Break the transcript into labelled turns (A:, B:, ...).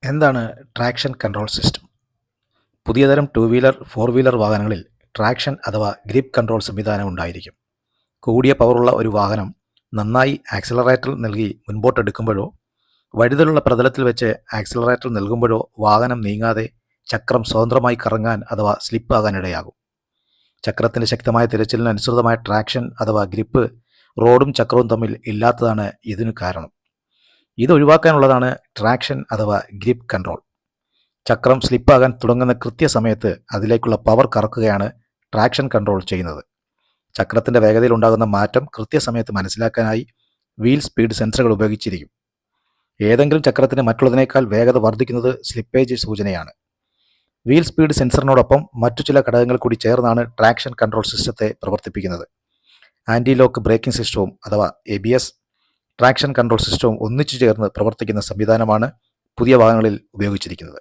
A: എന്താണ് traction control system? പുതിയ തരം ടു വീലർ, ഫോർ വീലർ വാഹനങ്ങളിൽ ട്രാക്ഷൻ അഥവാ ഗ്രിപ്പ് കൺട്രോൾ സംവിധാനം ഉണ്ടായിരിക്കും. കൂടിയ പവറുള്ള ഒരു വാഹനം നന്നായി ആക്സിലറേറ്റർ നൽകി മുൻപോട്ടെടുക്കുമ്പോഴോ വഴുതലുള്ള പ്രതലത്തിൽ വെച്ച് ആക്സിലറേറ്റർ നൽകുമ്പോഴോ വാഹനം നീങ്ങാതെ ചക്രം സ്വതന്ത്രമായി കറങ്ങാൻ അഥവാ സ്ലിപ്പ് ആകാനിടയാകും. ചക്രത്തിൻ്റെ ശക്തമായ തിരച്ചിലിന് അനുസൃതമായ ട്രാക്ഷൻ അഥവാ ഗ്രിപ്പ് റോഡും ചക്രവും തമ്മിൽ ഇല്ലാത്തതാണ് ഇതിനു കാരണം. ഇത് ഒഴിവാക്കാനുള്ളതാണ് ട്രാക്ഷൻ അഥവാ ഗ്രിപ്പ് കൺട്രോൾ. ചക്രം സ്ലിപ്പാകാൻ തുടങ്ങുന്ന കൃത്യസമയത്ത് അതിലേക്കുള്ള പവർ കറക്കുകയാണ് ട്രാക്ഷൻ കൺട്രോൾ ചെയ്യുന്നത്. ചക്രത്തിൻ്റെ വേഗതയിൽ ഉണ്ടാകുന്ന മാറ്റം കൃത്യസമയത്ത് മനസ്സിലാക്കാനായി വീൽ സ്പീഡ് സെൻസറുകൾ ഉപയോഗിച്ചിരിക്കും. ഏതെങ്കിലും ചക്രത്തിന് മറ്റുള്ളതിനേക്കാൾ വേഗത വർദ്ധിക്കുന്നത് സ്ലിപ്പേജ് സൂചനയാണ്. വീൽ സ്പീഡ് സെൻസറിനോടൊപ്പം മറ്റു ചില ഘടകങ്ങൾ കൂടി ചേർന്നാണ് ട്രാക്ഷൻ കൺട്രോൾ സിസ്റ്റത്തെ പ്രവർത്തിപ്പിക്കുന്നത്. ആൻറ്റി ലോക്ക് ബ്രേക്കിംഗ് സിസ്റ്റവും അഥവാ ABS, ട്രാക്ഷൻ കൺട്രോൾ സിസ്റ്റവും ഒന്നിച്ചു ചേർന്ന് പ്രവർത്തിക്കുന്ന സംവിധാനമാണ് പുതിയ വാഹനങ്ങളിൽ ഉപയോഗിച്ചിരിക്കുന്നത്.